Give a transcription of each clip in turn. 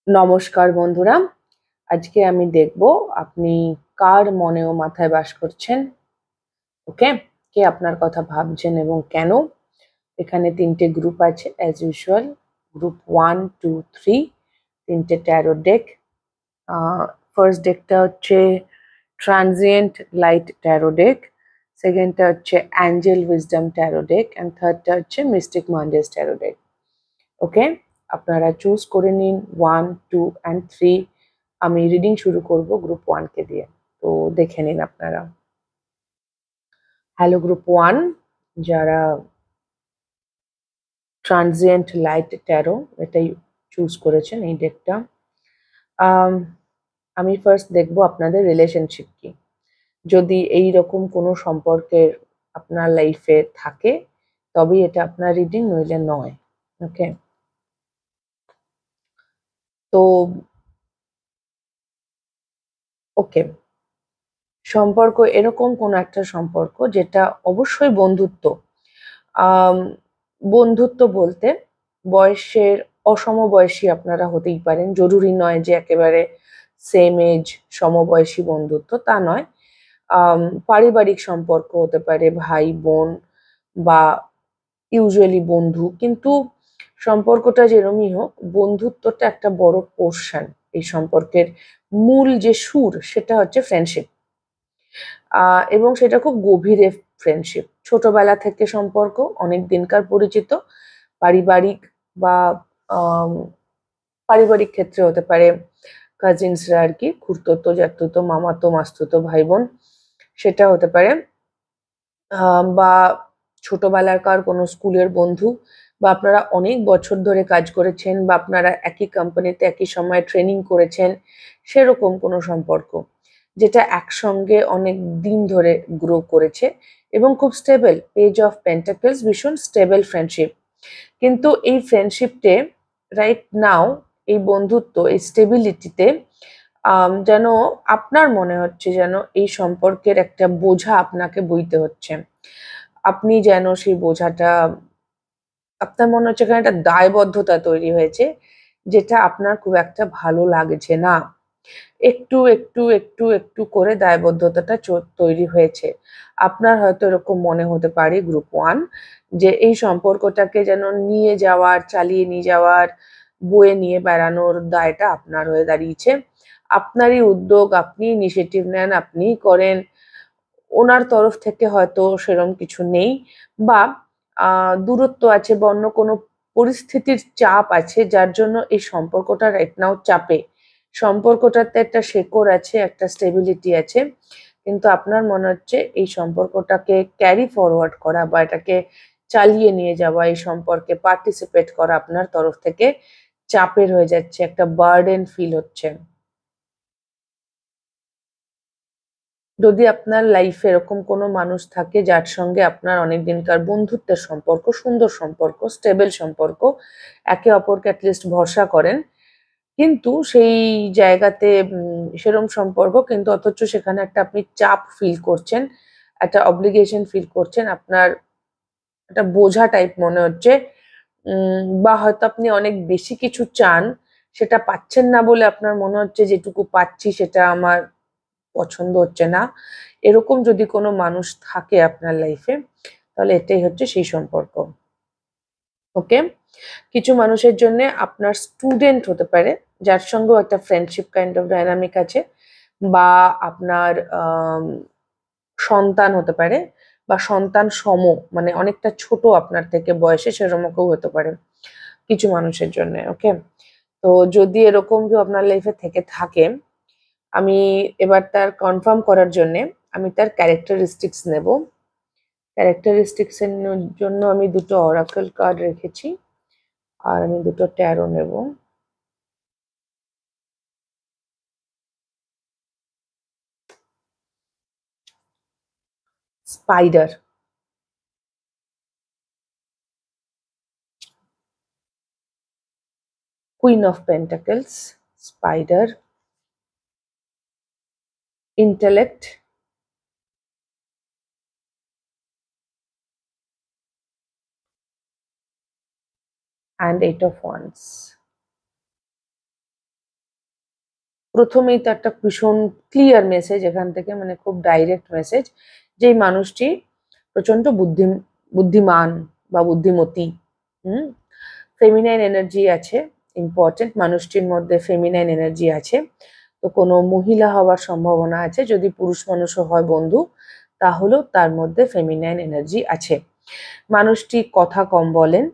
নমস্কার বন্ধুরা, আজকে আমি দেখব আপনি কার মনে ও মাথায় বাস করছেন। ওকে, কে আপনার কথা ভাবছেন এবং কেন। এখানে তিনটে গ্রুপ আছে অ্যাজ ইউজুয়াল। গ্রুপ 1, 2, 3, তিনটে ট্যারো ডেক। ফার্স্ট ডেকটা হচ্ছে ট্রানজিয়েন্ট লাইট ট্যারো ডেক, সেকেন্ডটা হচ্ছে angel wisdom tarot deck, and থার্ডটা হচ্ছে mystic Mondays tarot deck. Okay, আপনারা চুজ করে নিন 1, 2 অ্যান্ড 3। আমি রিডিং শুরু করব গ্রুপ 1 কে দিয়ে, তো দেখে নিন আপনারা। হ্যালো গ্রুপ 1, যারা ট্রানজিয়েন্ট লাইট ট্যারো এটাই চুজ করেছেন এই ডেকটা। আমি ফার্স্ট দেখব আপনাদের রিলেশনশিপ কি। যদি এই রকম কোনো সম্পর্কের আপনার লাইফে থাকে তবেই এটা আপনার রিডিং, নইলে নয়। ওকে, তো ওকে, সম্পর্ক এরকম কোনো একটা সম্পর্ক যেটা অবশ্যই বন্ধুত্ব। আম বন্ধুত্ব বলতে বয়সের অসমবয়সী আপনারা হতেই পারেন। জরুরি নয় যে একেবারে সেম এজ সমবয়সী বন্ধুত্ব, তা নয়। আম পারিবারিক সম্পর্ক হতে পারে, ভাই-বোন বা ইউজুয়ালি বন্ধু। কিন্তু সম্পর্কটা যেরমই হোক, বন্ধুত্বটা একটা বড় পোরশন। এই সম্পর্কের মূল যে সুর সেটা হচ্ছে ফ্রেন্ডশিপ। এবং সেটা খুব গভীরের ফ্রেন্ডশিপ। ছোটবেলা থেকে সম্পর্ক, অনেক দিনকার পরিচিত, পারিবারিক বা আম পারিবারিক ক্ষেত্রে হতে পারে কাজিনসরা আরকি, খুড়তুতো, জ্যাঠতুতো, মামাতো, মাসতুতো ভাই-বোন, সেটা হতে পারে। বা ছোটবেলাকার কোনো স্কুলের বন্ধু, বা আপনারা অনেক বছর ধরে কাজ করেছেন, বা আপনারা একই কোম্পানিতে একই সময়ে ট্রেনিং করেছেন, সেরকম কোনো সম্পর্ক যেটা একসঙ্গে অনেক দিন ধরে গ্রো করেছে এবং খুব স্টেবল। পেজ অফ পেন্টাকলস ভীষণ স্টেবল ফ্রেন্ডশিপ। কিন্তু এই ফ্রেন্ডশিপটে রাইট নাও, এই বন্ধুত্ব, এই স্টেবিলিটিতে যেন আপনার মনে হচ্ছে যেন এই সম্পর্কের একটা বোঝা আপনাকে বইতে হচ্ছে। আপনি যেন সেই বোঝাটা, আপনার মনে হচ্ছে এখানে একটা দায়বদ্ধতা তৈরি হয়েছে, যেটা আপনার খুব একটা ভালো লাগছে না। একটু করে দায়বদ্ধতাটা তৈরি হয়েছে। আপনার হয়তো এরকম মনে হতে পারে গ্রুপ 1, যে এই সম্পর্কটাকে যেন নিয়ে যাওয়ার, চালিয়ে নিয়ে যাওয়ার, বয়ে নিয়ে বেড়ানোর দায়টা আপনার হয়ে দাঁড়িয়েছে। আপনারই উদ্যোগ, আপনি ইনিশিয়েটিভ নেন, আপনিই করেন। ওনার তরফ থেকে হয়তো সেরম কিছু নেই, বা দূরত্ব আছে বা অন্য কোনো পরিস্থিতির চাপ আছে যার জন্য এই সম্পর্কটা রাইট নাও চাপে। সম্পর্কটাতে একটা শেকড় আছে, একটা স্টেবিলিটি আছে। কিন্তু আপনার মনে হচ্ছে এই সম্পর্কটাকে ক্যারি ফরওয়ার্ড করা বা এটাকে চালিয়ে নিয়ে যাওয়া, এই সম্পর্কে পার্টিসিপেট করা আপনার তরফ থেকে চাপের হয়ে যাচ্ছে, একটা বার্ডেন ফিল হচ্ছে। যদি আপনার লাইফে এরকম কোনো মানুষ থাকে যার সঙ্গে আপনার অনেক দিনকার বন্ধুত্বের সম্পর্ক, সুন্দর সম্পর্ক, স্টেবল সম্পর্ক, একে অপরকে অ্যাটলিস্ট ভরসা করেন, কিন্তু সেই জায়গাতে সেরম সম্পর্ক, কিন্তু অথচ সেখানে একটা আপনি চাপ ফিল করছেন, একটা অব্লিগেশন ফিল করছেন, আপনার একটা বোঝা টাইপ মনে হচ্ছে, বা হয়তো আপনি অনেক বেশি কিছু চান, সেটা পাচ্ছেন না বলে আপনার মনে হচ্ছে যেটুকু পাচ্ছি সেটা আমার পছন্দ হচ্ছে না। এরকম যদি কোনো মানুষ থাকে আপনার লাইফে, তাহলে এটাই হচ্ছে সেই সম্পর্ক। ওকে? কিছু মানুষের জন্যে আপনার স্টুডেন্ট হতে পারে, যার সঙ্গেও একটা ফ্রেন্ডশিপ কাইন্ড অফ ডায়নামিক আছে, বা আপনার সন্তান হতে পারে, বা সন্তান সম, মানে অনেকটা ছোট আপনার থেকে বয়সে, সেরকমও হতে পারে কিছু মানুষের জন্যে। ওকে? তো যদি এরকম কেউ আপনার লাইফে থেকে থাকে, আমি এবার তার কনফার্ম করার জন্যে আমি তার ক্যারেক্টারিস্টিক্স নেব। ক্যারেক্টারিস্টিক্স এর জন্য আমি দুটো অরাকল কার্ড রেখেছি, আর আমি দুটো ট্যারো নেব। Spider, queen of pentacles, spider, intellect, and 8 of wands. প্রথমেই তো একটা ভীষণ ক্লিয়ার মেসেজ এখান থেকে, মানে খুব ডাইরেক্ট মেসেজ, যেই মানুষটি প্রচন্ড বুদ্ধিমান বা বুদ্ধিমতী। হুম, ফেমিনাইন এনার্জি আছে, ইম্পর্টেন্ট, মানুষটির মধ্যে ফেমিনাইন এনার্জি আছে। তো কোনো মহিলা হওয়ার সম্ভাবনা আছে, যদি পুরুষ মানুষও হয় বন্ধু, তাহলেও তার মধ্যে ফেমিনাইন এনার্জি আছে। মানুষটি কথা কম বলেন,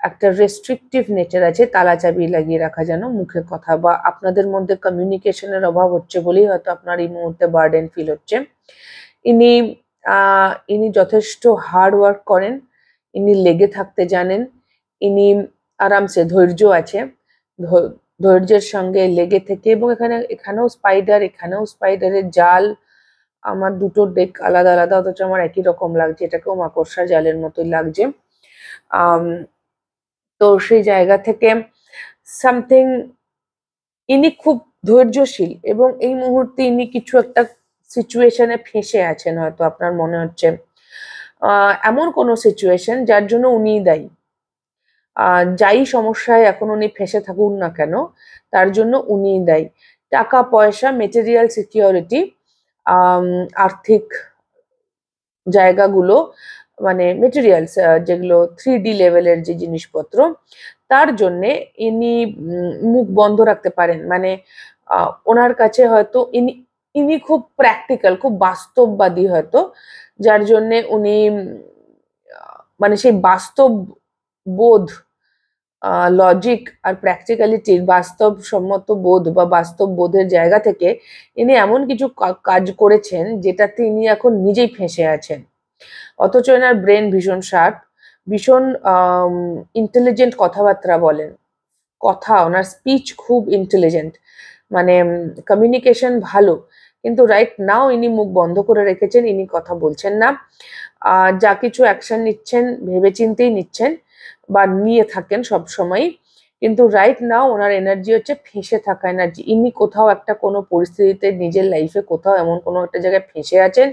একটা রেস্ট্রিকটিভ নেচার আছে, তালা চাবি লাগিয়ে রাখা যেন মুখে কথা, বা আপনাদের মধ্যে কমিউনিকেশনের অভাব হচ্ছে বলেই হয়তো আপনার এই মুহূর্তে বার্ডেন ফিল হচ্ছে। ইনি ইনি যথেষ্ট হার্ড ওয়ার্ক করেন, ইনি লেগে থাকতে জানেন, ইনি আরামসে ধৈর্য আছে, ধৈর্যের সঙ্গে লেগে থেকে, এবং এখানেও স্পাইডার, এখানেও স্পাইডারের জাল, আমার দুটো ডেক আলাদা আলাদা, অথচ আমার একই রকম লাগছে, এটাকেও মাকড়সা জালের মতোই লাগছে। তো সেই জায়গা থেকে সামথিং, ইনি খুব ধৈর্যশীল, এবং এই মুহূর্তে ইনি কিছু একটা সিচুয়েশনে ফেঁসে আছেন, হয়তো আপনার মনে হচ্ছে এমন কোনো সিচুয়েশন যার জন্য উনিই দায়ী। যাই সমস্যায় এখন উনি ফেঁসে থাকুন না কেন, তার জন্য উনিই দায়ী। টাকা পয়সা, মেটেরিয়াল সিকিউরিটি, আর্থিক জায়গাগুলো, মানে মেটেরিয়ালস যেগুলো 3D লেভেলের যে জিনিসপত্র, তার জন্যে ইনি মুখ বন্ধ রাখতে পারেন। মানে ওনার কাছে হয়তো ইনি ইনি খুব প্র্যাকটিক্যাল, খুব বাস্তববাদী হয়তো, যার জন্যে উনি মানে সেই বাস্তব বোধ, লজিক আর প্র্যাকটিক্যালিটির বাস্তবসম্মত বোধ বা বাস্তব বোধের জায়গা থেকে ইনি এমন কিছু কাজ করেছেন যেটাতে ইনি এখন নিজেই ফেঁসে আছেন। অথচ এনার ব্রেন ভীষণ শার্প, ভীষণ ইন্টেলিজেন্ট কথাবার্তা বলেন, কথা, ওনার স্পিচ খুব ইন্টেলিজেন্ট, মানে কমিউনিকেশন ভালো, কিন্তু রাইট নাও ইনি মুখ বন্ধ করে রেখেছেন, ইনি কথা বলছেন না। যা কিছু অ্যাকশন নিচ্ছেন ভেবেচিন্তেই নিচ্ছেন, বা নিয়ে থাকেন সব সময়, কিন্তু রাইট নাও ওনার এনার্জি হচ্ছে ফেঁসে থাকা এনার্জি। ইনি কোথাও একটা কোনো পরিস্থিতিতে নিজের লাইফে কোথাও এমন কোনো একটা জায়গায় ফেঁসে আছেন,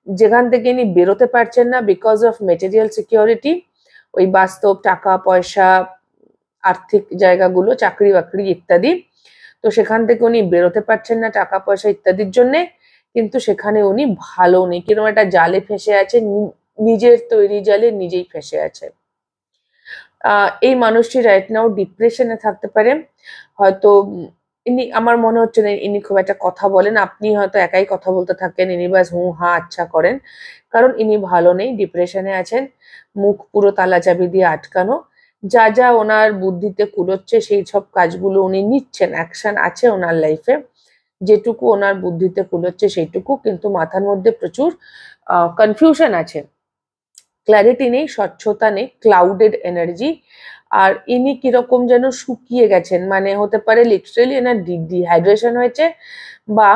যেখান থেকে ইনি বেরোতে পারছেন না, বিকজ অফ মেটেরিয়াল সিকিউরিটি, ওই বাস্তব টাকা পয়সা, আর্থিক জায়গাগুলো, চাকরি বাকরি ইত্যাদি। তো সেখান থেকে উনি বেরোতে পারছেন না টাকা পয়সা ইত্যাদির জন্যে, কিন্তু সেখানে উনি ভালো নেই, কিরকম একটা জালে ফেঁসে আছে, নিজের তৈরি জালে নিজেই ফেঁসে আছে। এই মানুষটি রাইট নাও ডিপ্রেশনে থাকতে পারে, হয়তো ইনি, আমার মনে হচ্ছে না ইনি খুব একটা কথা বলেন, আপনি হয়তো একাই কথা বলতে থাকেন, ইনি ব্যাস হু হা আচ্ছা করেন, কারণ ইনি ভালো নেই, ডিপ্রেশনে আছেন, মুখ পুরো তালা চাবি দিয়ে আটকানো। যা যা ওনার বুদ্ধিতে কুলোচ্ছে সেই সব কাজগুলো উনি নিচ্ছেন, অ্যাকশন আছে ওনার লাইফে, যেটুকু ওনার বুদ্ধিতে কুলোচ্ছে সেইটুকু, কিন্তু মাথার মধ্যে প্রচুর কনফিউশন আছে, ক্ল্যারিটি নেই, স্বচ্ছতা নেই, ক্লাউডেড এনার্জি। আর ইনি কিরকম যেন শুকিয়ে গেছেন, মানে হতে পারে লিটারেলি এনার ডিহাইড্রেশন হয়েছে, বা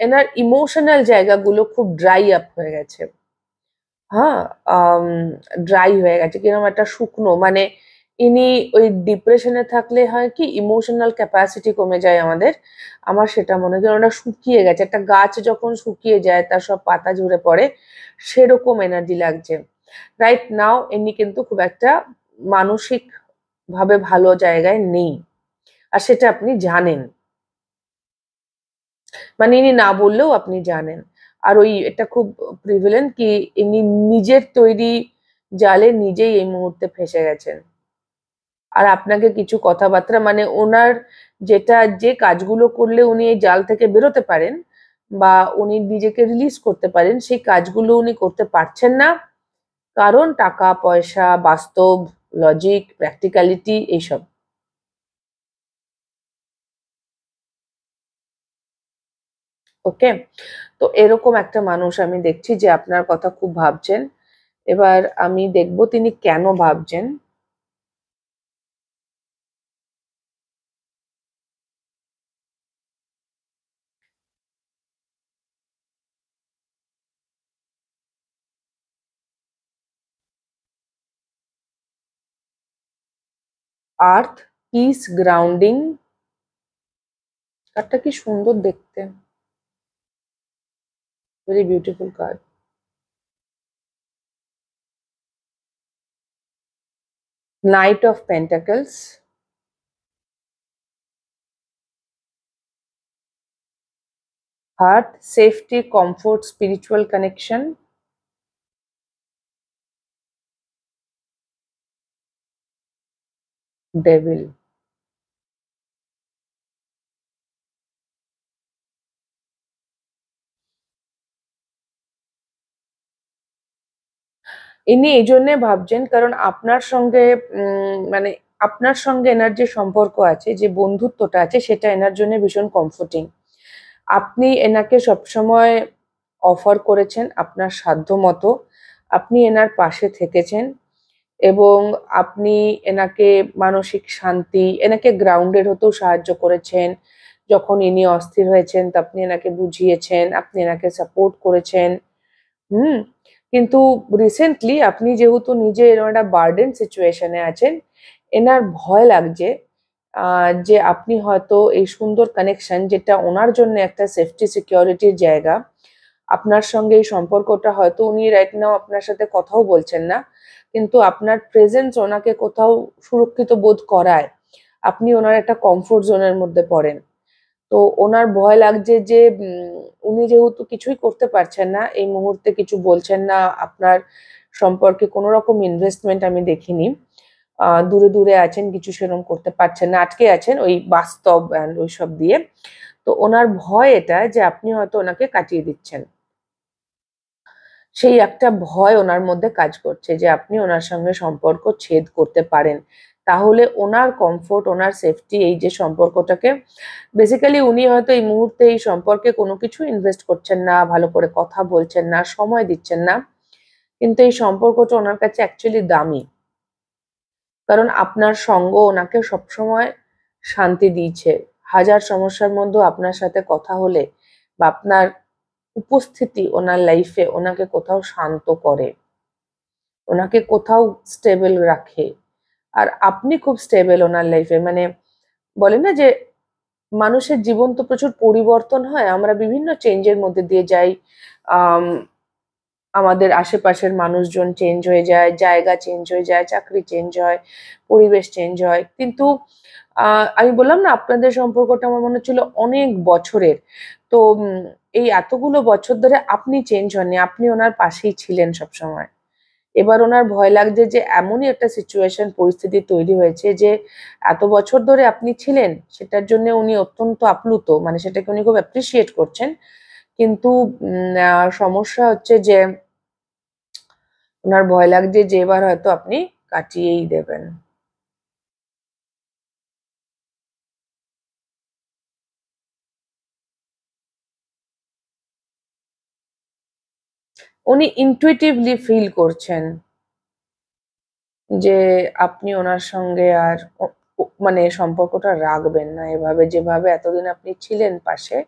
এনার ইমোশনাল জায়গাগুলো খুব ড্রাই আপ হয়ে গেছে। হ্যাঁ, ড্রাই হয়ে গেছে, কিরকম একটা শুকনো, মানে ইনি ওই ডিপ্রেশনে থাকলে হয় কি ইমোশনাল ক্যাপাসিটি কমে যায় আমাদের, আমার সেটা মনে হয় ওটা শুকিয়ে গেছে, একটা গাছ যখন শুকিয়ে যায় তার সব পাতা ঝরে পড়ে, সেরকম এনার্জি লাগছে রাইট নাও। ইনি কিন্তু খুব একটা মানসিক ভাবে ভালো জায়গায় নেই, আর সেটা আপনি জানেন, মানে ইনি না বললেও আপনি জানেন। আর ওই এটা খুব প্রিভিলেন্ট কি ইনি নিজের তৈরি জালে নিজেই এই মুহূর্তে ফেঁসে গেছেন। আর আপনাকে কিছু কথাবার্তা, মানে ওনার যে কাজগুলো করলে উনি এই জাল থেকে বেরোতে পারেন বা উনি নিজেকে রিলিজ করতে পারেন, সেই কাজগুলো উনি করতে পারছেন না, কারণ টাকা পয়সা, বাস্তব, লজিক, প্র্যাকটিক্যালিটি, এইসব। ওকে, তো এরকম একটা মানুষ আমি দেখছি যে আপনার কথা খুব ভাবছেন। এবার আমি দেখবো তিনি কেন ভাবছেন। আর্থ, পিস, গ্রাউন্ডিং, কার্ডটা কি সুন্দর দেখতে, very beautiful card. Night of pentacles, Hearth, safety, comfort, spiritual connection. Devil. ইনি এই জন্যে ভাবছেন কারণ আপনার সঙ্গে মানে আপনার সঙ্গে এনার যে সম্পর্ক আছে, যে বন্ধুত্বটা আছে, সেটা এনার জন্য ভীষণ কমফোর্টিং। আপনি এনাকে সবসময় অফার করেছেন আপনার সাধ্য মতো, আপনি এনার পাশে থেকেছেন এবং আপনি এনাকে মানসিক শান্তি, এনাকে গ্রাউন্ডেড হতেও সাহায্য করেছেন। যখন ইনি অস্থির হয়েছেন তা আপনি এনাকে বুঝিয়েছেন, আপনি এনাকে সাপোর্ট করেছেন। হুম। কিন্তু রিসেন্টলি আপনি যেহেতু নিজে এরকম একটা বার্ডেন সিচুয়েশনে আছেন, এনার ভয় লাগছে যে আপনি হয়তো এই সুন্দর কানেকশন, যেটা ওনার জন্য একটা সেফটি সিকিউরিটির জায়গা, আপনার সঙ্গে এই সম্পর্কটা হয়তো উনি রাইট নাও আপনার সাথে কথাও বলছেন না, কিন্তু আপনার প্রেজেন্স ওনাকে কোথাও সুরক্ষিত বোধ করায়, আপনি ওনার একটা কমফোর্ট জোনের মধ্যে পড়েন। তো ওনার ভয় লাগছে যে উনি যেহেতু কিছুই করতে পারছেন না এই মুহূর্তে, কিছু বলছেন না, আপনার সম্পর্কে কোনো রকম ইনভেস্টমেন্ট আমি দেখিনি, দূরে দূরে আছেন, কিছু সেরকম করতে পারছেন না, আটকে আছেন ওই বাস্তব ওইসব দিয়ে। তো ওনার ভয় এটা যে আপনি হয়তো ওনাকে কাটিয়ে দিচ্ছেন, সেই একটা ভয় ওনার মধ্যে কাজ করছে যে আপনি ওনার সঙ্গে সম্পর্ক ছেদ করতে পারেন, তাহলে ওনার কমফোর্ট, ওনার সেফটি, এই যে সম্পর্কটাকে, বেসিক্যালি উনি হয়তো এই মুহূর্তে এই সম্পর্কে কোনো কিছু ইনভেস্ট করছেন না, ভালো করে কথা বলছেন না, সময় দিচ্ছেন না, কিন্তু এই সম্পর্কটা ওনার কাছে অ্যাকচুয়ালি দামি, কারণ আপনার সঙ্গ ওনাকে সবসময় শান্তি দিয়েছে। হাজার সমস্যার মধ্যেও আপনার সাথে কথা হলে বা আপনার উপস্থিতি ওনার লাইফে ওনাকে কোথাও শান্ত করে, ওনাকে কোথাও স্টেবল রাখে। আর আপনি খুব স্টেবল ওনার লাইফে, মানে বলে না যে মানুষের জীবন তো প্রচুর পরিবর্তন হয়, আমরা বিভিন্ন চেঞ্জের মধ্যে দিয়ে যাই, আম, আমাদের আশেপাশের মানুষজন চেঞ্জ হয়ে যায়, জায়গা চেঞ্জ হয়ে যায়, চাকরি চেঞ্জ হয়, পরিবেশ চেঞ্জ হয়, কিন্তু আমি বললাম না আপনাদের সম্পর্কটা আমার মনে হচ্ছিল অনেক বছরের। তো এই এতগুলো বছর ধরে আপনি চেঞ্জ হননি, আপনি ওনার পাশেই ছিলেন সবসময়। এবার ওনার ভয় লাগছে যে এমনই একটা সিচুয়েশন, পরিস্থিতি তৈরি হয়েছে যে এত বছর ধরে আপনি ছিলেন, সেটার জন্য উনি অত্যন্ত আপ্লুত, মানে সেটাকে উনি খুব অ্যাপ্রিসিয়েট করছেন, কিন্তু সমস্যা হচ্ছে যে ওনার ভয় লাগছে যে এবার হয়তো আপনি কাটিয়েই দেবেন। উনি ইনটুইটিভলি ফিল করছেন যে আপনি ওনার সঙ্গে আর মানে সম্পর্কটা রাখবেন না এভাবে, যেভাবে এতদিন আপনি ছিলেন পাশে,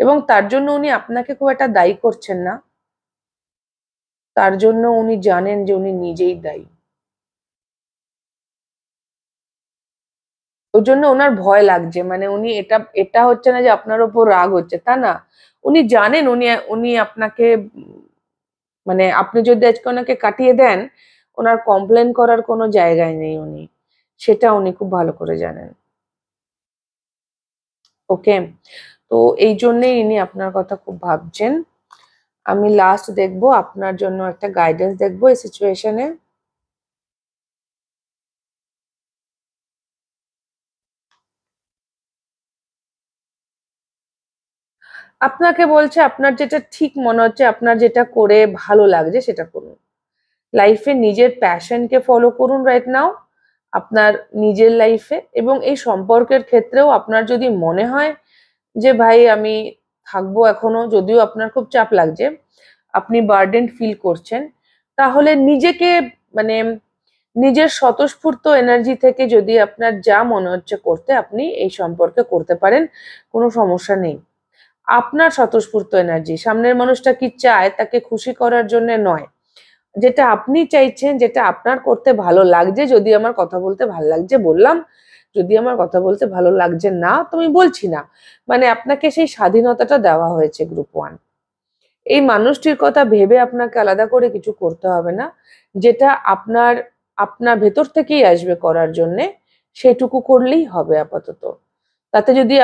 এবং তার জন্য উনি আপনাকে খুব একটা দায়ী করছেন না, তার জন্য উনি জানেন যে উনি নিজেই দায়ী। ওই জন্য ওনার ভয় লাগছে, মানে উনি এটা এটা হচ্ছে না যে আপনার ওপর রাগ হচ্ছে, তা না, উনি জানেন উনি উনি আপনাকে মানে আপনি যদি আজকে ওনাকে কাটিয়ে দেন, ওনার কমপ্লেন করার কোনো জায়গায় নেই উনি, সেটা উনি খুব ভালো করে জানেন। ওকে। তো এই জন্যেই ইনি আপনার কথা খুব ভাবছেন। আমি লাস্ট দেখবো আপনার জন্য একটা গাইডেন্স দেখবো এই সিচুয়েশনে। আপনাকে বলছে আপনার যেটা ঠিক মনে হচ্ছে, আপনার যেটা করে ভালো লাগছে সেটা করুন, লাইফে নিজের প্যাশনকে ফলো করুন রাইট নাও, আপনার নিজের লাইফে। এবং এই সম্পর্কের ক্ষেত্রেও আপনার যদি মনে হয় যে ভাই আমি থাকবো এখনো, যদিও আপনার খুব চাপ লাগছে, আপনি বার্ডেন ফিল করছেন, তাহলে নিজেকে মানে নিজের স্বতঃস্ফূর্ত এনার্জি থেকে যদি আপনার যা মনে হচ্ছে করতে, আপনি এই সম্পর্কে করতে পারেন, কোনো সমস্যা নেই। আপনার স্বতঃস্ফূর্ত এনার্জি, সামনের মানুষটা কি চায় তাকে খুশি করার জন্য নয়, যেটা আপনি চাইছেন, যেটা আপনার করতে ভালো লাগছে, যদি আমার কথা বলতে ভালো লাগছে বললাম, যদি আমার কথা বলতে ভালো লাগছে না তো আমি বলছি না, মানে আপনাকে সেই স্বাধীনতাটা দেওয়া হয়েছে গ্রুপ ওয়ান। এই মানুষটির কথা ভেবে আপনাকে আলাদা করে কিছু করতে হবে না, যেটা আপনার আপনার ভেতর থেকেই আসবে করার জন্যে, সেটুকু করলেই হবে আপাতত। তাতে যদি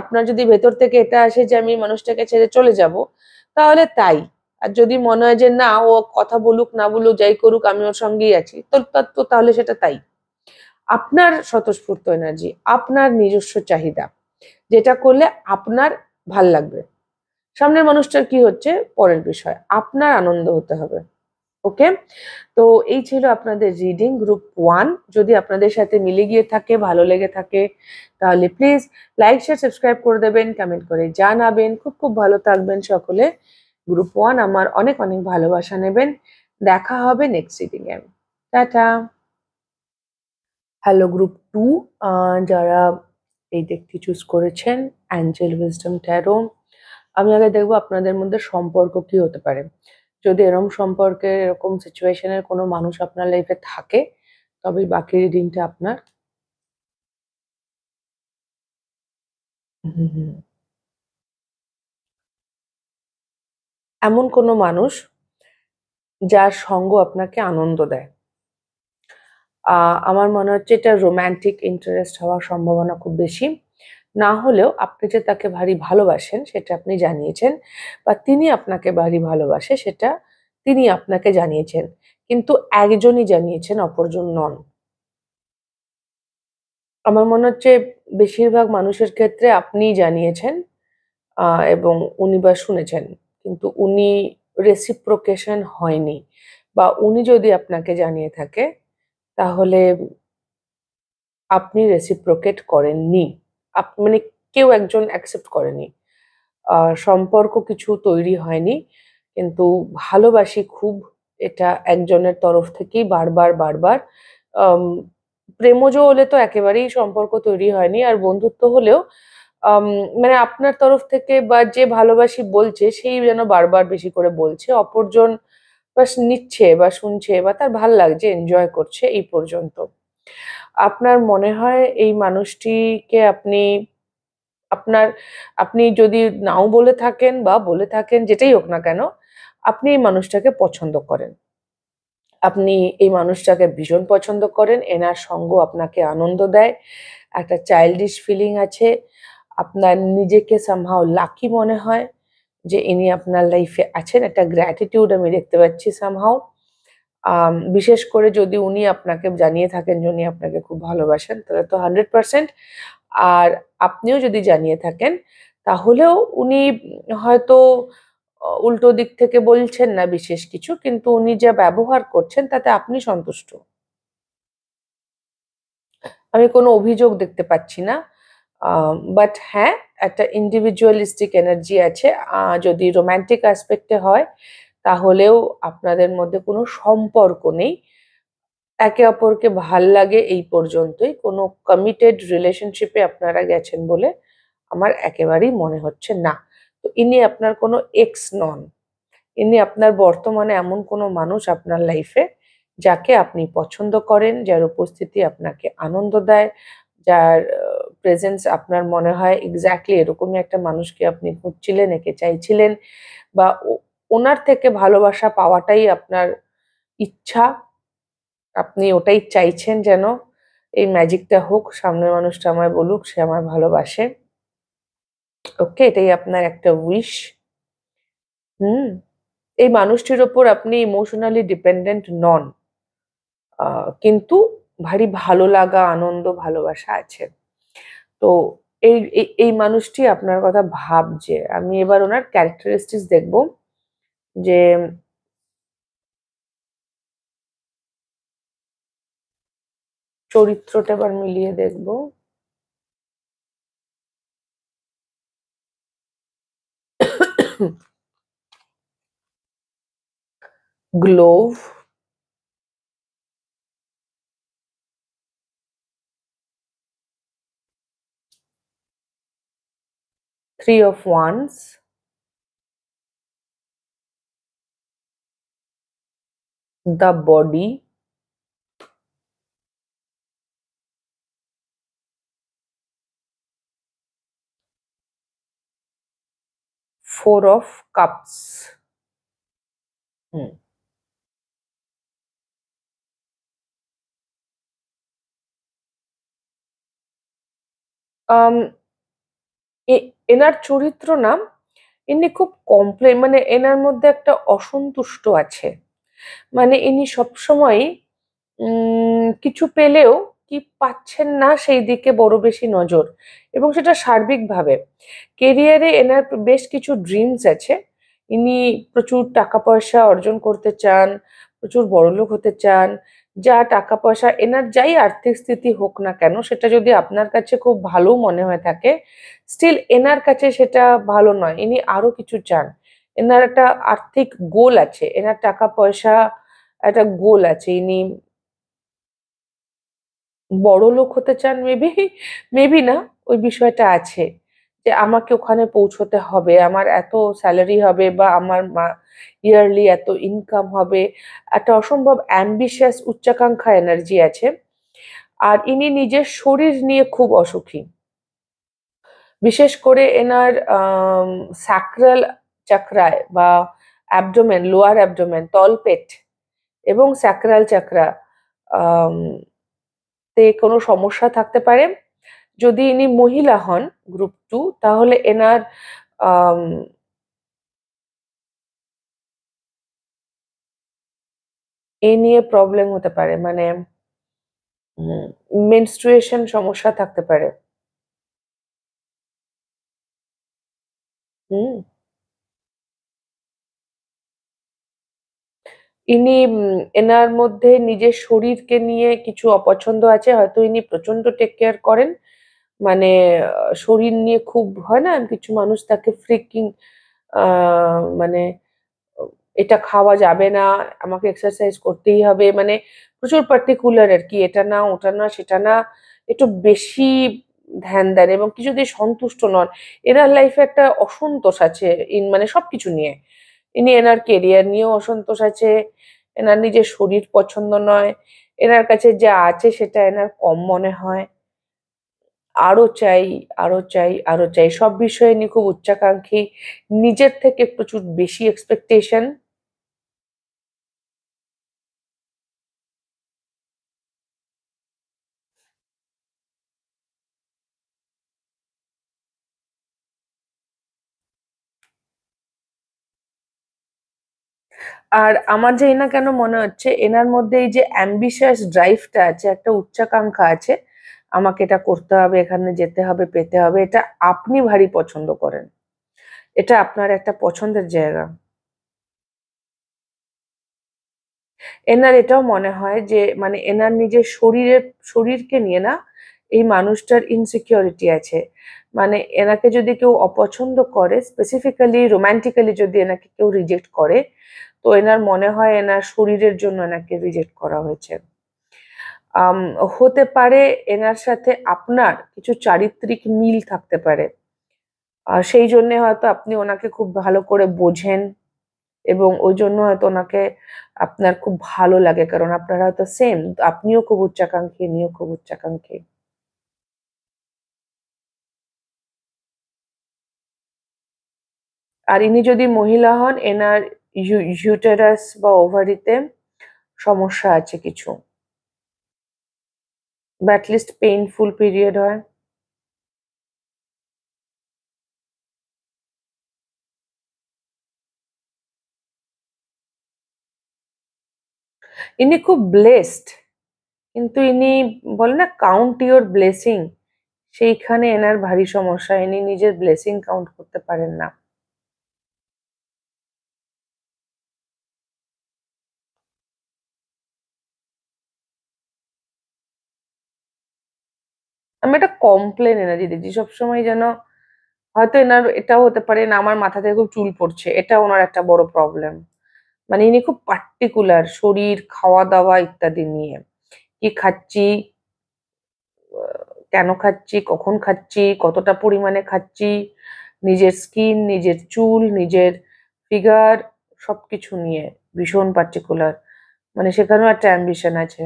আপনার যদি ভেতর থেকে এটা আসে যে আমি মানুষটাকে ছেড়ে চলে যাব, তাহলে তাই। আর যদি মনে হয় যে না, ও কথা বলুক না বলুক যাই করুক আমি ওর সঙ্গেই আছি, তো তাহলে সেটা তাই। আপনার স্বতঃস্ফূর্ত এনার্জি, আপনার নিজস্ব চাহিদা, যেটা করলে আপনার ভাল লাগবে। সামনের মানুষটার কি হচ্ছে পরের বিষয়, আপনার আনন্দ হতে হবে। ওকে, তো এই ছিল আপনাদের রিডিং গ্রুপ 1। যদি আপনাদের সাথে মিলে গিয়ে থাকে, ভালো লেগে থাকে, তাহলে প্লিজ লাইক শেয়ার সাবস্ক্রাইব করে দেবেন, কমেন্ট করে জানাবেন। খুব খুব ভালো থাকবেন সকলে। গ্রুপ 1 আমার অনেক অনেক ভালোবাসা নেবেন। দেখা হবে next reading a. Tata. Hello group 2, যারা এই ডেকটি চুজ করেছেন, অ্যাঞ্জেল উইজডম ট্যারো। আমি আগে দেখবো আপনাদের মধ্যে সম্পর্ক কি হতে পারে। যদি এরকম সম্পর্কের এরকম সিচুয়েশনের কোনো মানুষ আপনার লাইফে থাকে, তবে বাকি রিডিংটা আপনার। হুম। এমন কোনো মানুষ যার সঙ্গ আপনাকে আনন্দ দেয়। আমার মনে হচ্ছে এটা রোমান্টিক ইন্টারেস্ট হওয়ার সম্ভাবনা খুব বেশি। না হলেও আপনি যে তাকে ভারী ভালোবাসেন সেটা আপনি জানিয়েছেন, বা তিনি আপনাকে ভারী ভালোবাসে সেটা তিনি আপনাকে জানিয়েছেন, কিন্তু একজনই জানিয়েছেন, অপরজন নন। আমার মনে হচ্ছে বেশিরভাগ মানুষের ক্ষেত্রে আপনিই জানিয়েছেন, এবং উনি বা শুনেছেন, কিন্তু উনি রেসিপ্রোকেশন হয়নি, বা উনি যদি আপনাকে জানিয়ে থাকে তাহলে আপনি রেসিপ্রোকেট করেননি। মানে কেউ একজন অ্যাকসেপ্ট করেনি। সম্পর্ক কিছু তৈরি হয়নি, কিন্তু ভালোবাসি খুব, এটা একজনের তরফ থেকেই বারবার বারবার। আম, প্রেমজ হলে তো একেবারেই সম্পর্ক তৈরি হয়নি, আর বন্ধুত্ব হলেও আম, মানে আপনার তরফ থেকে বা যে ভালোবাসি বলছে সেই যেন বারবার বেশি করে বলছে, অপরজন বাস নিচ্ছে বা শুনছে বা তার ভাল লাগছে, এনজয় করছে, এই পর্যন্ত। আপনার মনে হয় এই মানুষটিকে আপনার আপনি যদি নাও বলে থাকেন বা বলে থাকেন, যেটাই হোক না কেন, আপনি এই মানুষটাকে পছন্দ করেন। আপনি এই মানুষটাকে ভীষণ পছন্দ করেন, এনার সঙ্গ আপনাকে আনন্দ দেয়, একটা চাইল্ডিশ ফিলিং আছে, আপনার নিজেকে সামহাও লাকি মনে হয় যে ইনি আপনার লাইফে আছেন, একটা গ্র্যাটিটিউড আমি দেখতে পাচ্ছি সামহাও। বিশেষ করে যদি উনি আপনাকে জানিয়ে থাকেন যে উনি আপনাকে খুব ভালোবাসেন, তাহলে তো 100%। আর আপনিও যদি জানিয়ে থাকেন, তাহলেও উনি হয়তো উল্টো দিক থেকে বলছেন না বিশেষ কিছু, কিন্তু উনি যা ব্যবহার করছেন তাতে আপনি সন্তুষ্ট। আমি কোনো অভিযোগ দেখতে পাচ্ছি না। বাট হ্যাঁ, একটা ইন্ডিভিজুয়ালিস্টিক এনার্জি আছে। যদি রোমান্টিক অ্যাসপেক্টে হয়, তাহলেও আপনাদের মধ্যে কোনো সম্পর্ক নেই, একে অপরকে ভাল লাগে এই পর্যন্তই। কোনো কমিটেড রিলেশনশিপে আপনারা গেছেন বলে আমার একেবারেই মনে হচ্ছে না। তো ইনি আপনার কোনো এক্স নন, ইনি আপনার বর্তমানে এমন কোনো মানুষ আপনার লাইফে যাকে আপনি পছন্দ করেন, যার উপস্থিতি আপনাকে আনন্দ দেয়, যার প্রেজেন্স আপনার মনে হয় এক্স্যাক্টলি এরকমই একটা মানুষকে আপনি খুঁজছিলেন, একে চাইছিলেন, বা ওনার থেকে ভালোবাসা পাওয়াটাই আপনার ইচ্ছা, আপনি ওটাই চাইছেন যেন এই ম্যাজিকটা হোক, সামনের মানুষটা আমায় বলুক সে আমায় ভালোবাসে। ওকে, এটাই আপনার একটা উইশ। হুম। এই মানুষটির ওপর আপনি ইমোশনালি ডিপেন্ডেন্ট নন, কিন্তু ভারী ভালো লাগা, আনন্দ, ভালোবাসা আছে। তো এই মানুষটি আপনার কথা ভাবছে। আমি এবার ওনার ক্যারেক্টারিস্টিক্স দেখবো, যে চরিত্রটা এবার মিলিয়ে দেখবো। Glove, 3 of Wands, the Body, Four of Cups। হুম। এনার চরিত্র না, ইনি খুব মানে এনার মধ্যে একটা অসন্তুষ্ট আছে। মানে ইনি সবসময় কিছু পেলেও কি পাচ্ছেন না সেই দিকে বড় বেশি নজর, এবং সেটা সার্বিকভাবে। কেরিয়ারে এনার বেশ কিছু ড্রিমস আছে। ইনি প্রচুর টাকা পয়সা অর্জন করতে চান, প্রচুর বড়লোক হতে চান। যা টাকা পয়সা এনার, যাই আর্থিক স্থিতি হোক না কেন, সেটা যদি আপনার কাছে খুব ভালো মনে হয়ে থাকে, স্টিল এনার কাছে সেটা ভালো নয়। ইনি আরো কিছু চান। এনার একটা আর্থিক গোল আছে, এনার টাকা পয়সা একটা গোল আছে। ইনি বড়লোক হতে চান, মেবি, মেবি না, ওই বিষয়টা আছে যে আমাকে ওখানে পৌঁছতে হবে, আমার এত স্যালারি হবে, বা আমার ইয়ারলি এত ইনকাম হবে। একটা অসম্ভব অ্যাম্বিশিয়াস উচ্চাকাঙ্ক্ষা এনার্জি আছে। আর ইনি নিজের শরীর নিয়ে খুব অসুখী। বিশেষ করে এনার স্যাক্রাল চাকরায় বা অ্যাবডোমেন, লোয়ার অ্যাবডোমেন, তলপেট এবং স্যাক্রাল চাকরা তে কোনো সমস্যা থাকতে পারে। যদি ইনি মহিলা হন, গ্রুপ 2, তাহলে এনার আম, এ নিয়ে প্রবলেম হতে পারে, মানে মেনস্ট্রুয়েশন সমস্যা থাকতে পারে। হুম। ইনি এনার মধ্যে নিজের শরীরকে নিয়ে কিছু অপছন্দ আছে, হয়তো ইনি প্রচন্ড টেক কেয়ার করেন। মানে শরীর নিয়ে খুব, হয় না কিছু মানুষ তাকে ফ্রিকিং, মানে এটা খাওয়া যাবে না, আমাকে এক্সারসাইজ করতেই হবে, মানে প্রচুর পার্টিকুলার আর কি, এটা না ওটা না সেটা না, একটু বেশি ধ্যান দেন, এবং কিছুতেই সন্তুষ্ট নন। এনার লাইফে একটা অসন্তোষ আছে, মানে সবকিছু নিয়ে। ইনি এনার কেরিয়ার নিয়েও অসন্তোষ আছে, এনার নিজের শরীর পছন্দ নয়, এনার কাছে যা আছে সেটা এনার কম মনে হয়। আরো চাই, আরো চাই, আরো চাই, সব বিষয়ে ইনি খুব উচ্চাকাঙ্ক্ষী, নিজের থেকে প্রচুর বেশি এক্সপেকটেশন। আর আমার জানি না কেন মনে হচ্ছে এনার মধ্যে এই যে অ্যাম্বিশাস ড্রাইভটা আছে, একটা উচ্চাকাঙ্ক্ষা আছে, আমাকে এটা করতে হবে, এখানে যেতে হবে, পেতে হবে, এটা আপনি ভারী পছন্দ করেন। এটা আপনার একটা পছন্দের জায়গা। এনার এটাও মনে হয় যে, মানে এনার নিজের শরীরকে নিয়ে না, এই মানুষটার ইনসিকিউরিটি আছে। মানে এনাকে যদি কেউ অপছন্দ করে, স্পেসিফিক্যালি রোমান্টিক্যালি যদি এনাকে কেউ রিজেক্ট করে, তো এনার মনে হয় এনার শরীরের জন্য এনাকে রিজেক্ট করা হয়েছে। আম, হতে পারে এনার সাথে আপনার কিছু চারিত্রিক মিল থাকতে পারে, আর সেই জন্য হয়তো আপনি ওনাকে খুব ভালো করে বোঝেন, এবং ওই জন্য হয়তো ওনাকে আপনার খুব ভালো লাগে, কারণ আপনারা হয়তো সেম, আপনিও খুব উচ্চাকাঙ্ক্ষী, ইনিও খুব উচ্চাকাঙ্ক্ষী। আর ইনি যদি মহিলা হন, এনার ইউটেরাস বা ওভারিতে সমস্যা আছে কিছু, বা অ্যাটলিস্ট পেইনফুল পিরিয়ড হয়। ইনি খুব ব্লেসড, কিন্তু ইনি বলে না কাউন্ট ইওর ব্লেসিং, সেইখানে এনার ভারী সমস্যা, ইনি নিজের ব্লেসিং কাউন্ট করতে পারেন না। আমি একটা কমপ্লেন এনার্জি দিচ্ছি সবসময়, যেন হয়তো এনার এটাও হতে পারে না, আমার মাথা থেকে খুব চুল পড়ছে, এটা ওনার একটা বড় প্রবলেম। মানে ইনি খুব পার্টিকুলার শরীর, খাওয়া দাওয়া ইত্যাদি নিয়ে, কি খাচ্ছি, কেন খাচ্ছি, কখন খাচ্ছি, কতটা পরিমাণে খাচ্ছি, নিজের স্কিন, নিজের চুল, নিজের ফিগার, সবকিছু নিয়ে ভীষণ পার্টিকুলার। মানে সেখানেও একটা অ্যাম্বিশন আছে।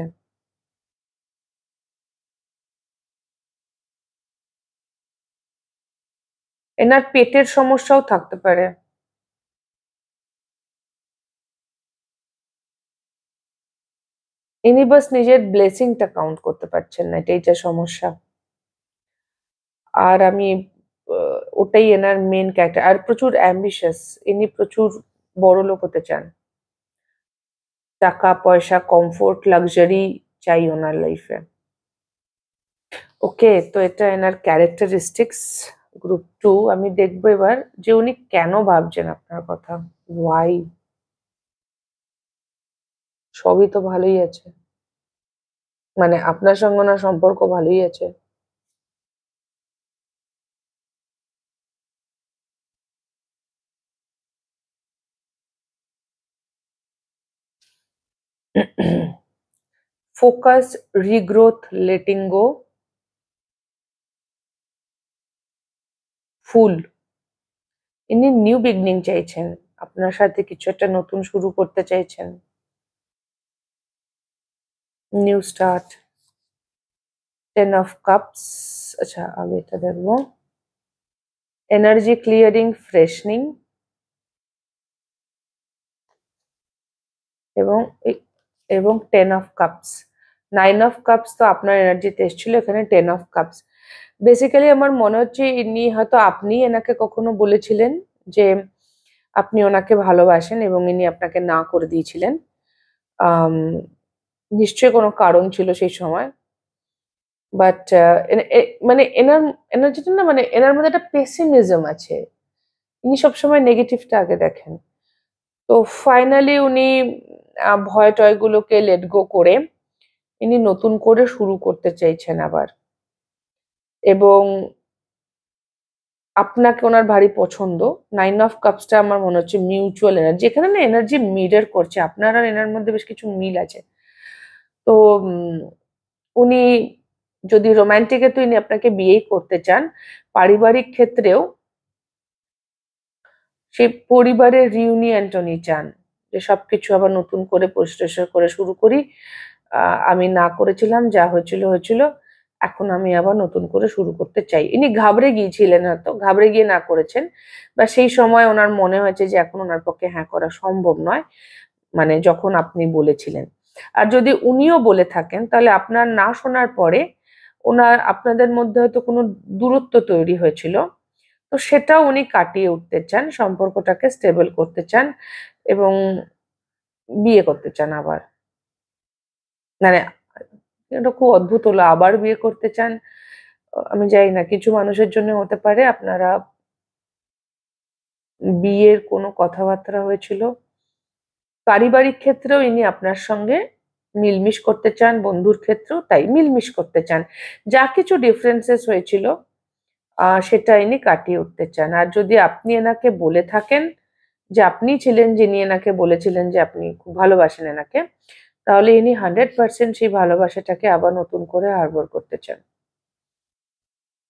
এনার পেটের সমস্যাও থাকতে পারে। ইনি বাস নিজের ব্লেসিংটা কাউন্ট করতে পারছেন না, এটাই যা সমস্যা। আর আমি ওটাই এনার মেন ক্যারেক্টার। আর প্রচুর অ্যাম্বিশাস, ইনি প্রচুর বড়লোক হতে চান। টাকা পয়সা, কমফোর্ট, লাক্সারি চাই ওনার লাইফে। ওকে, তো এটা এনার ক্যারেক্টারিস্টিক্স গ্রুপ 2। আমি দেখবো এবার যে উনি কেন ভাবছেন আপনার কথা, ওয়াই। সবই তো ভালোই আছে, মানে আপনার সঙ্গে ওনার সম্পর্ক ভালোই আছে। ফোকাস, রিগ্রোথ, লেটিং গো, ফুল। ইনি নিউ বিগনিং চাইছেন, আপনার সাথে কিছু একটা নতুন শুরু করতে চাইছেন, নিউ স্টার্ট। 10 of cups। আচ্ছা, আগে এটা দেখবো। এনার্জি ক্লিয়ারিং, ফ্রেশনিং, এবং এবং 10 of cups। 9 of cups তো আপনার এনার্জিতে এসেছিল, এখানে 10 of cups। বেসিক্যালি আমার মনে হচ্ছে ইনি হয়তো, আপনি এনাকে কখনো বলেছিলেন যে আপনি ওনাকে ভালোবাসেন এবং ইনি আপনাকে না করে দিয়েছিলেন। আম, নিশ্চয়ই কোনো কারণ ছিল সেই সময়। বাট মানে এনার এনার্জিটা না, মানে এনার মধ্যে একটা পেসিমিজম আছে। ইনি সবসময় নেগেটিভটা আগে দেখেন। তো ফাইনালি উনি ভয় টয়গুলোকে লেট গো করে ইনি নতুন করে শুরু করতে চাইছেন আবার। এবং আপনাকে ওনার ভারী পছন্দ। 9 of cups আমার মনে হচ্ছে মিউচুয়াল এনার্জি, এখানে না এনার্জি মিরর করছে, আপনার আর এনার মধ্যে বেশ কিছু মিল আছে। তো উনি যদি রোমান্টিকে, তো ইনি আপনাকে বিয়েই করতে চান। পারিবারিক ক্ষেত্রেও সেই পরিবারের রিউনিয়নটা উনি চান, যে সবকিছু আবার নতুন করে পরিষ্কার করে শুরু করি। আমি না করেছিলাম, যা হয়েছিল হয়েছিল, এখন আমি আবার নতুন করে শুরু করতে চাই। ইনি ঘাবড়ে গিয়েছিলেন, হয়তো ঘাবড়ে গিয়ে না করেছেন, বা সেই সময় ওনার মনে হয়েছে যে এখন ওনার পক্ষে হ্যাঁ করা সম্ভব নয়, মানে যখন আপনি বলেছিলেন। আর যদি উনিও বলে থাকেন, তাহলে আপনার না শোনার পরে আপনাদের মধ্যে হয়তো কোনো দূরত্ব তৈরি হয়েছিল, তো সেটাও উনি কাটিয়ে উঠতে চান, সম্পর্কটাকে স্টেবল করতে চান এবং বিয়ে করতে চান আবার। মানে এটা খুব অদ্ভুত হলো, আবার বিয়ে করতে চান। আমি জানি না, কিছু মানুষের জন্য হতে পারে আপনারা বিয়ের কোনো কথাবার্তা হয়েছিল। পারিবারিক ক্ষেত্রেও ইনি আপনার সঙ্গে মিলমিশ করতে চান, বন্ধুর ক্ষেত্রেও তাই মিলমিশ করতে চান। যা কিছু ডিফারেন্সেস হয়েছিল সেটা ইনি কাটিয়ে উঠতে চান। আর যদি আপনি এনাকে বলে থাকেন যে আপনি ছিলেন যিনি এনাকে বলেছিলেন যে আপনি খুব ভালোবাসেন এনাকে, তাহলে ইনি 100% সেই ভালোবাসাটাকে আবার নতুন করে হার্বর করতে চান।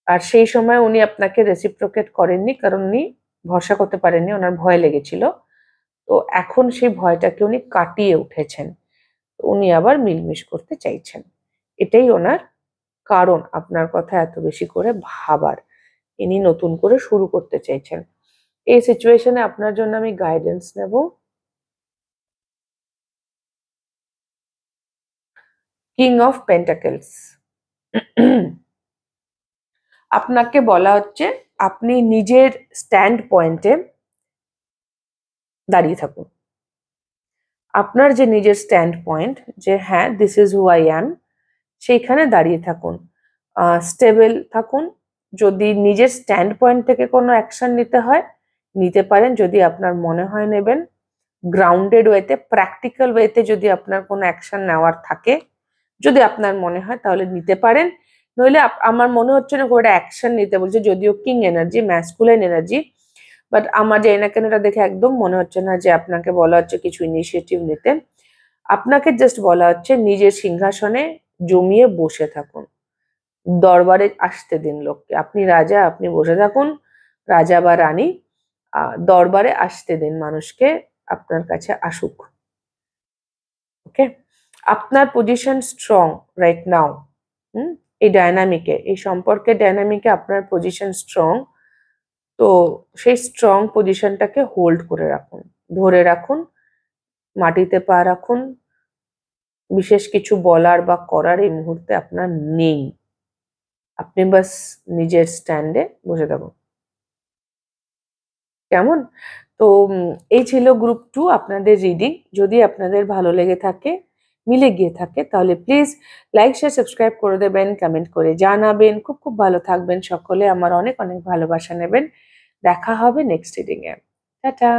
আর সেই সময় উনি আপনাকে রেসিপ্রোকেট করেননি, কারণ উনি ভরসা করতে পারেননি, ওনার ভয় লেগেছিল। তো এখন সেই ভয়টাকে উনি কাটিয়ে উঠেছেন, উনি আবার মিলমিশ করতে চাইছেন। এটাই ওনার কারণ আপনার কথা এত বেশি করে ভাবার। ইনি নতুন করে শুরু করতে চাইছেন। এই সিচুয়েশনে আপনার জন্য আমি গাইডেন্স নেব। King of pentacles. আপনাকে বলা হচ্ছে আপনি নিজের স্ট্যান্ড পয়েন্টে দাঁড়িয়ে থাকুন। আপনার যে নিজের স্ট্যান্ড পয়েন্ট, যে হ্যাঁ this is who I am, সেইখানে দাঁড়িয়ে থাকুন, স্টেবল থাকুন। যদি নিজের স্ট্যান্ড পয়েন্ট থেকে কোনো অ্যাকশন নিতে হয় নিতে পারেন, যদি আপনার মনে হয় নেবেন। গ্রাউন্ডেড ওয়েতে, প্র্যাকটিক্যাল ওয়েতে যদি আপনার কোনো অ্যাকশন নেওয়ার থাকে, যদি আপনার মনে হয়, তাহলে নিতে পারেন। নইলে আমার মনে হচ্ছে না খুব একটা অ্যাকশন নিতে বলছে, যদিও king energy, masculine energy, but আমার জানি না কেন এটা দেখে একদম মনে হচ্ছে না যে আপনাকে বলা হচ্ছে কিছু ইনিশিয়েটিভ নিতে। আপনাকে জাস্ট বলা হচ্ছে নিজের সিংহাসনে জমিয়ে বসে থাকুন, দরবারে আসতে দিন লোককে। আপনি রাজা, আপনি বসে থাকুন, রাজা বা রানী, দরবারে আসতে দিন মানুষকে, আপনার কাছে আসুক। ওকে, আপনার পজিশন স্ট্রং রাইট নাও। এই ডায়নামিকে, এই সম্পর্কের ডায়নামিকে আপনার পজিশন স্ট্রং। তো সেই স্ট্রং পজিশনটাকে হোল্ড করে রাখুন, ধরে রাখুন, মাটিতে পা রাখুন। বিশেষ কিছু বলার বা করার এই মুহূর্তে আপনার নেই, আপনি বাস নিজের স্ট্যান্ডে বসে থাকুন। কেমন? তো এই ছিল গ্রুপ 2 আপনাদের রিডিং। যদি আপনাদের ভালো লেগে থাকে, মিলে গিয়ে থাকে, তাহলে প্লিজ লাইক, শেয়ার, সাবস্ক্রাইব করে দেবেন, কমেন্ট করে জানাবেন। খুব খুব ভালো থাকবেন সকলে, আমার অনেক অনেক ভালোবাসা নেবেন। দেখা হবে next reading a. Tata.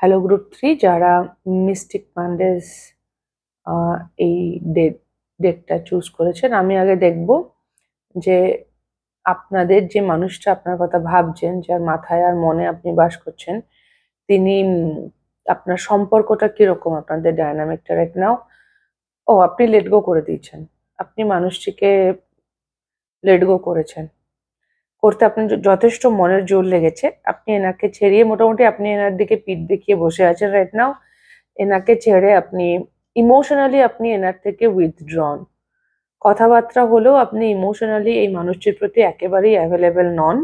Hello group 3, যারা মিস্টিক মানডেজ এই ডেকটা চুজ করেছেন, আমি আগে দেখব যে আপনাদের যে মানুষটা আপনার কথা ভাবছেন, যার মাথায় আর মনে আপনি বাস করছেন, তিনি আপনার সম্পর্কটা কিরকম, আপনাদের ডায়নামিকটা রাইট নাও। ও, আপনি লেট গো করে দিয়েছেন, আপনি মানুষটিকে লেট গো করেছেন। করতে আপনার যথেষ্ট মনের জোর লেগেছে, আপনি এনাকে ছেড়িয়ে মোটামুটি আপনি এনার দিকে পিঠ দেখিয়ে বসে আছেন রাইট নাও। এনাকে ছেড়ে আপনি ইমোশনালি আপনি এনার থেকে উইথড্রন। কথাবার্তা হলেও আপনি ইমোশনালি এই মানুষটির প্রতি একেবারেই অ্যাভেলেবেল নন,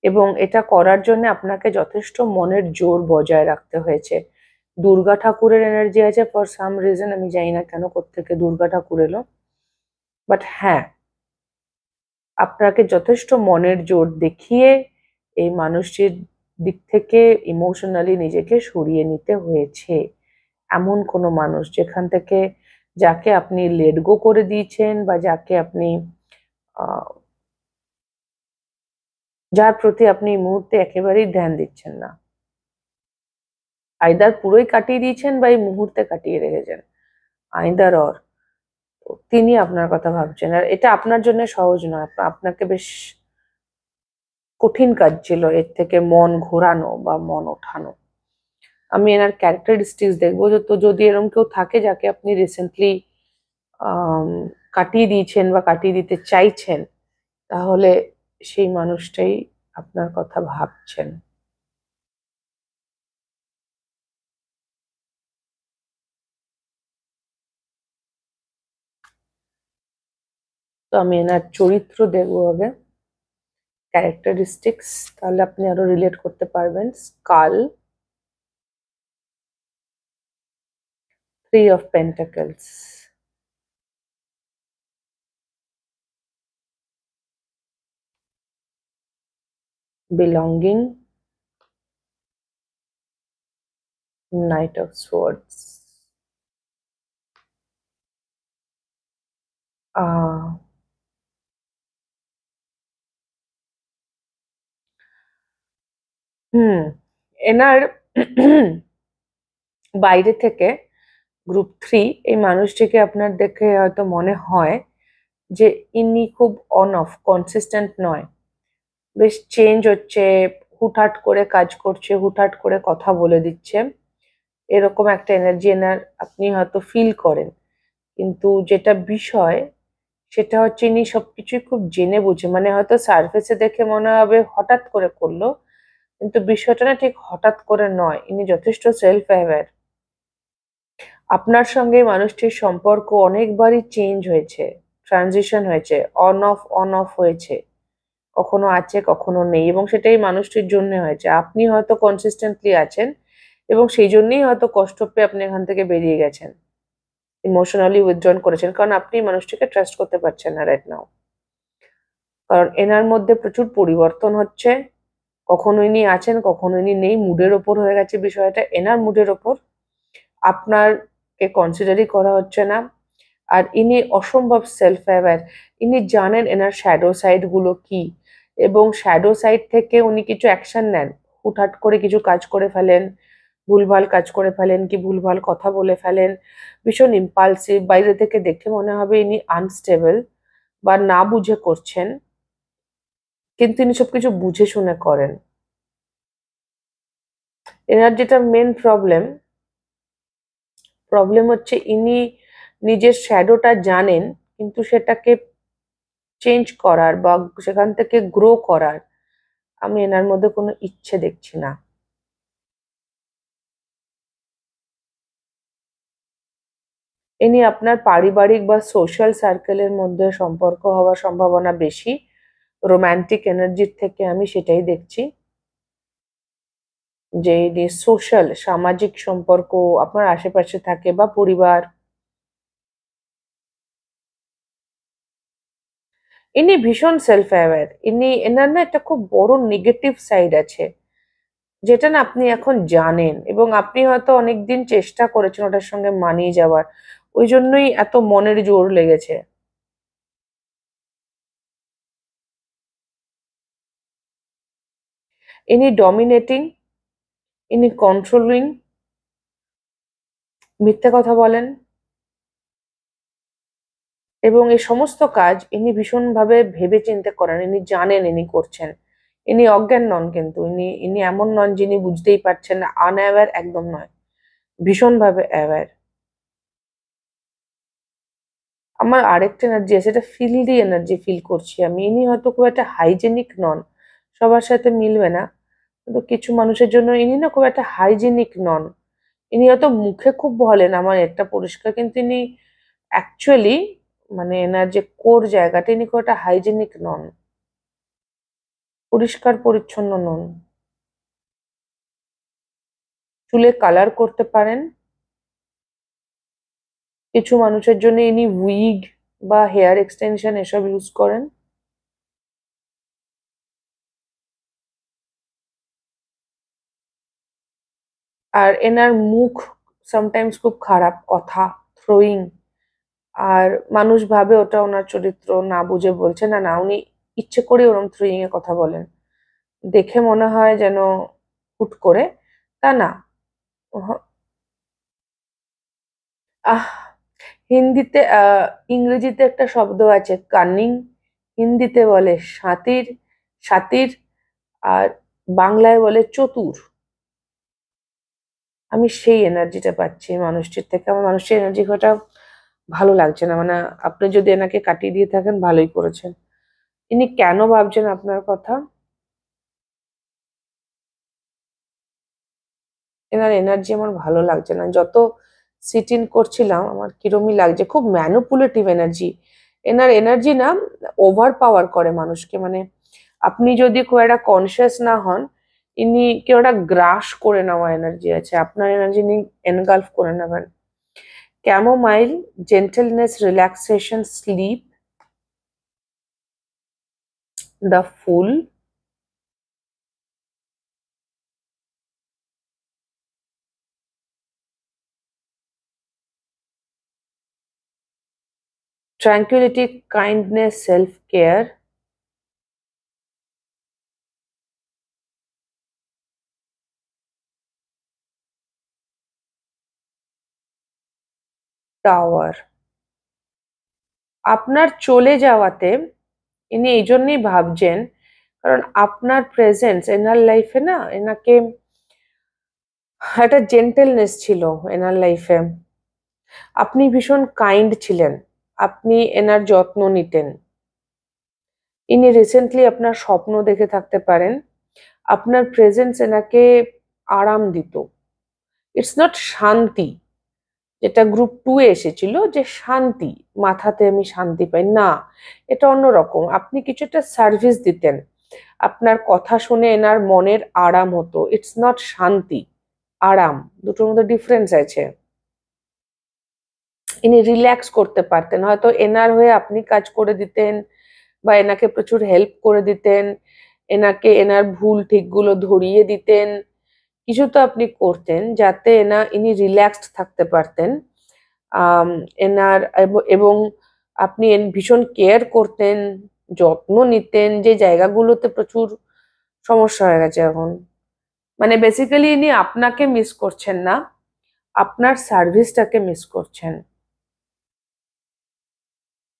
এবং এটা করার জন্য আপনাকে যথেষ্ট মনের জোর বজায় রাখতে হয়েছে। দুর্গা ঠাকুরের এনার্জি আছে ফর সাম রিজন, আমি জানি না কেন কোত্থেকে দুর্গা ঠাকুর এলো, বাট হ্যাঁ, আপনাকে যথেষ্ট মনের জোর দেখিয়ে এই মানুষটির দিক থেকে ইমোশনালি নিজেকে সরিয়ে নিতে হয়েছে। এমন কোনো মানুষ যেখান থেকে, যাকে আপনি লেট গো করে দিয়েছেন, বা যাকে আপনি যার প্রতি আপনি এই মুহূর্তে একেবারেই ধ্যান দিচ্ছেন না, আইদার পুরোই কাটিয়ে দিয়েছেন বা এই মুহূর্তে কাটিয়ে রেখেছেন, আইদার অর। তিনি আপনার কথা ভাবছেন, আর এটা আপনার জন্য সহজ নয়, আপনাকে বেশ কঠিন কাজ ছিল এর থেকে মন ঘোরানো বা মন ওঠানো। আমি এনার ক্যারেক্টারিস্টিক্স দেখবো, তো যদি এরকম কেউ থাকে যাকে আপনি রিসেন্টলি কাটিয়ে দিয়েছেন বা কাটিয়ে দিতে চাইছেন, তাহলে সেই মানুষটাই আপনার কথা ভাবছেন। তো আমি এনার চরিত্র দেখবো আগে, ক্যারেক্টারিস্টিক্স, তাহলে আপনি আরো রিলেট করতে পারবেন। Skull, 3 of Pentacles, belonging, Knight of Swords, এনার বাইরে থেকে গ্রুপ 3 এই মানুষটিকে আপনার দেখে হয়তো মনে হয় যে ইনি খুব অন অফ কনসিস্টেন্ট নয়, বেশ চেঞ্জ হচ্ছে, হুটহাট করে কাজ করছে, হুটহাট করে কথা বলে দিচ্ছে, এরকম একটা এনার্জি এনার আপনি হয়তো ফিল করেন। কিন্তু যেটা বিষয় সেটা হচ্ছে ইনি সবকিছুই খুব জেনে বুঝে, মানে হয়তো সারফেসে দেখে মনে হবে হঠাৎ করে করলো, কিন্তু বিষয়টা না ঠিক হঠাৎ করে নয়, ইনি যথেষ্ট সেলফ অ্যাওয়্যার। আপনার সঙ্গে মানুষটির সম্পর্ক অনেকবারই চেঞ্জ হয়েছে, ট্রানজিশন হয়েছে, অন অফ হয়েছে, কখনো আছে কখনো নেই, এবং সেটাই মানুষটির জন্য হয়েছে। আপনি হয়তো কনসিস্টেন্টলি আছেন এবং সেই জন্যই হয়তো কষ্ট পেয়ে আপনি এখান থেকে বেরিয়ে গেছেন, ইমোশনালি উইথড্রন করেছেন, কারণ আপনি মানুষটিকে ট্রাস্ট করতে পারছেন না রাইট নাও। কারণ এনার মধ্যে প্রচুর পরিবর্তন হচ্ছে, কখনো ইনি আছেন কখনো ইনি নেই, মুডের ওপর হয়ে গেছে বিষয়টা, এনার মুডের ওপর, আপনারকে কনসিডারই করা হচ্ছে না। আর ইনি অসম্ভব সেলফ অ্যাওয়্যার, ইনি জানেন এনার শ্যাডো সাইড গুলো কি, এবং শ্যাডো সাইড থেকে উনি কিছু অ্যাকশন নেন, হুটহাট করে কিছু কাজ করে ফেলেন, ভুলভাল কাজ করে ফেলেন, কি ভুলভাল কথা বলে ফেলেন, ভীষণ ইম্পালসিভ, বাইরে থেকে দেখে মনে হবে ইনি আনস্টেবল বা না বুঝে করছেন, কিন্তু ইনি সবকিছু বুঝে শুনে করেন। এনার যেটা মেন প্রবলেম হচ্ছে ইনি নিজের শ্যাডোটা জানেন, কিন্তু সেটাকে চেঞ্জ করার বা সেখান থেকে গ্রো করার আমি এনার মধ্যে কোনো ইচ্ছে দেখছি না। ইনি আপনার পারিবারিক বা সোশ্যাল সার্কেলের মধ্যে সম্পর্ক হওয়ার সম্ভাবনা বেশি, রোমান্টিক এনার্জির থেকে আমি সেটাই দেখছি, যে ইনি সোশ্যাল সামাজিক সম্পর্ক আপনার আশেপাশে থাকে বা পরিবার, ইনি ভীষণ সেলফ অ্যাওয়্যার। এনার না একটা খুব বড় নেগেটিভ সাইড আছে, যেটা না আপনি এখন জানেন, এবং আপনি হয়তো অনেকদিন চেষ্টা করেছেন ওটার সঙ্গে মানিয়ে যাওয়ার, ওই জন্যই এত মনের জোর লেগেছে। ইনি ডমিনেটিং, ইনি কন্ট্রোলিং, মিথ্যে কথা বলেন, এবং এই সমস্ত কাজ ইনি ভীষণভাবে ভেবে চিন্তে করেন। ইনি জানেন ইনি করছেন। ইনি অজ্ঞান নন, কিন্তু ইনি ইনি এমন নন যিনি বুঝতেই পারছেন না, আনঅ্যাওয়্যার একদম নয়, ভীষণভাবে অ্যাওয়্যার। আমার আরেকটা এনার্জি আছে, এটা ফিল্ডি এনার্জি ফিল করছি আমি। ইনি হয়তো খুব একটা হাইজেনিক নন, সবার সাথে মিলবে না, কিন্তু কিছু মানুষের জন্য ইনি না খুব একটা হাইজেনিক নন। ইনি হয়তো মুখে খুব বলেন আমার এটা পরিষ্কার, কিন্তু ইনি অ্যাকচুয়ালি মানে এনার যে কোর জায়গাটা, ইনি খুব একটা হাইজেনিক নন, পরিষ্কার পরিচ্ছন্ন নন। চুলে কালার করতে পারেন, কিছু মানুষের জন্য ইনি উইগ বা হেয়ার এক্সটেনশন এসব ইউজ করেন। আর এনার মুখ সামটাইমস খুব খারাপ, কথা থ্রোয়িং, আর মানুষ ভাবে ওটা ওনার চরিত্র, না বুঝে বলছে, না না উনি ইচ্ছে করে ওরম থ্রোয়িং এ কথা বলেন, দেখে মনে হয় যেন হুট করে, তা না। উহ, আহ হিন্দিতে ইংরেজিতে একটা শব্দ আছে কানিং, হিন্দিতে বলে সাতির, সাতির, আর বাংলায় বলে চতুর। আমি সেই এনার্জিটা পাচ্ছি এই মানুষটির থেকে। আমার মানুষটির এনার্জি কটা ভালো লাগছে না, মানে আপনি যদি এনাকে কাটিয়ে দিয়ে থাকেন ভালোই করেছেন। ইনি কেন ভাবছেন আপনার কথা? এনার এনার্জি আমার ভালো লাগছে না, যত সিট ইন করছিলাম আমার কিরমই লাগছে, খুব ম্যানুপুলেটিভ এনার্জি। এনার এনার্জি না ওভার পাওয়ার করে মানুষকে, মানে আপনি যদি খুব একটা কনসিয়াস না হন, ইনি কেউ একটা গ্রাস করে নেওয়া এনার্জি আছে, আপনার এনার্জি ইনি এনগালফ করে নেবেন। Chamomile, gentleness, relaxation, sleep, the fool, tranquillity, kindness, self care, tower. আপনার চলে যাওয়াতে ইনি এই জন্যই ভাবছেন, কারণ আপনার প্রেজেন্স এনার লাইফে না, এনাকে একটা জেন্টেলনেস ছিল এনার লাইফে, আপনি ভীষণ কাইন্ড ছিলেন, আপনি এনার যত্ন নিতেন। ইনি রিসেন্টলি আপনার স্বপ্ন দেখে থাকতে পারেন, আপনার প্রেজেন্স এনাকে আরাম দিত। ইটস নট শান্তি, যেটা গ্রুপ 2 এ এসেছিল যে শান্তি, মাথাতে আমি শান্তি পাই না, এটা অন্যরকম। আপনি কিছু একটা সার্ভিস দিতেন, আপনার কথা শুনে এনার মনের আরাম হতো। ইটস নট শান্তি, আরাম, দুটোর মধ্যে ডিফারেন্স আছে। ইনি রিল্যাক্স করতে পারতেন, হয়তো এনার হয়ে আপনি কাজ করে দিতেন, বা এনাকে প্রচুর হেল্প করে দিতেন, এনাকে এনার ভুল ঠিকগুলো ধরিয়ে দিতেন, কিছু তো আপনি করতেন যাতে ইনি রিল্যাক্সড থাকতে পারতেন। আম, এনার এবং আপনি ভীষণ কেয়ার করতেন, যত্ন নিতেন, যে জায়গাগুলোতে প্রচুর সমস্যা হয়ে গেছে এখন। মানে বেসিক্যালি ইনি আপনাকে মিস করছেন না, আপনার সার্ভিসটাকে মিস করছেন।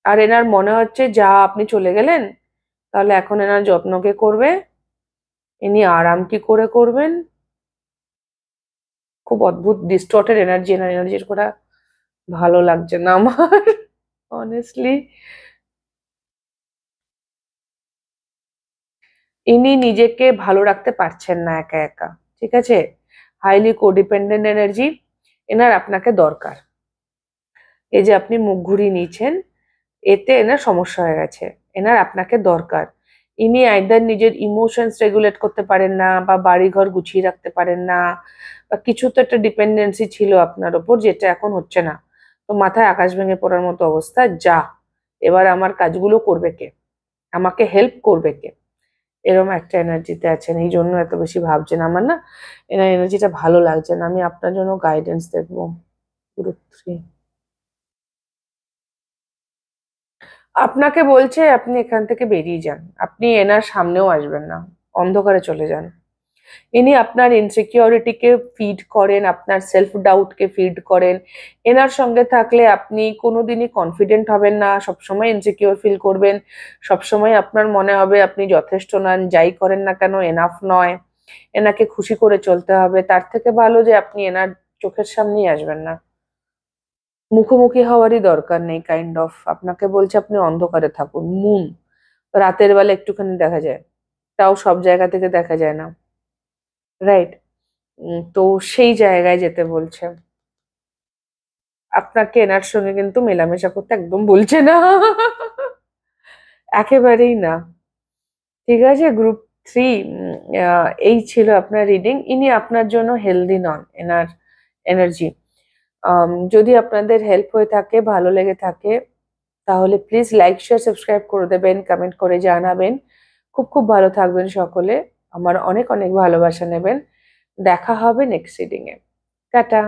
আর এনার মনে হচ্ছে যা আপনি চলে গেলেন, তাহলে এখন এনার যত্ন কে করবে, ইনি আরাম কি করে করবেন। খুব অদ্ভুত ডিস্টর্টেড এনার্জি, এনার এনার্জির করা ভালো লাগছে না আমার অনেস্টলি। ইনি নিজেকে ভালো রাখতে পারছেন না একা একা, ঠিক আছে? হাইলি কোডিপেন্ডেন্ট এনার্জি, এনার আপনাকে দরকার। এই যে আপনি মুখ ঘুরিয়ে নিয়েছেন, এতে এনার সমস্যা হয়ে গেছে, এনার আপনাকে দরকার। ইনি আইদার নিজের ইমোশনস রেগুলেট করতে পারেন না, বা বাড়ি ঘর গুছিয়ে রাখতে পারেন না, বা কিছু তো একটা ডিপেন্ডেন্সি ছিল আপনার ওপর, যেটা এখন হচ্ছে না। তো মাথায় আকাশ ভেঙে পড়ার মতো অবস্থা, যা এবার আমার কাজগুলো করবে কে? আমাকে হেল্প করবে কে, এরকম একটা এনার্জিতে আছেন, এই জন্য এত বেশি ভাবছেন। আমার না এনার এনার্জিটা ভালো লাগছে না, আমি আপনার জন্য গাইডেন্স দেখবো। গ্রুপ 3 আপনাকে বলছে আপনি এখান থেকে বেরিয়ে যান, আপনি এনার সামনেও আসবেন না, অন্ধকারে চলে যান। ইনি আপনার ইনসিকিউরিটিকে ফিড করেন, আপনার সেলফ ডাউটকে ফিড করেন। এনার সঙ্গে থাকলে আপনি কোনোদিনই কনফিডেন্ট হবেন না, সবসময় ইনসিকিউর ফিল করবেন, সবসময় আপনার মনে হবে আপনি যথেষ্ট নন, যাই করেন না কেন এনাফ নয়, এনাকে খুশি করে চলতে হবে। তার থেকে ভালো যে আপনি এনার চোখের সামনেই আসবেন না, মুখোমুখি হওয়ারই দরকার নেই। কাইন্ড অফ আপনাকে বলছে আপনি অন্ধকারে থাকুন। মুন রাতের বেলা একটুখানি দেখা যায়, তাও সব জায়গা থেকে দেখা যায় না, রাইট? তো সেই জায়গায় যেতে বলছে। আপনাকে এনার সঙ্গে কিন্তু মেলামেশা করতে একদম বলছে না, একেবারেই না। ঠিক আছে, গ্রুপ 3 এই ছিল আপনার রিডিং। ইনি আপনার জন্য হেলদি নন, এনার এনার্জি। যদি আপনাদের হেল্প হয়ে থাকে, ভালো লেগে থাকে, তাহলে প্লিজ লাইক শেয়ার সাবস্ক্রাইব করে দেবেন, কমেন্ট করে জানাবেন। খুব খুব ভালো থাকবেন সকলে, আমার অনেক অনেক ভালোবাসা নেবেন। দেখা হবে নেক্সট রিডিং এ। টাটা।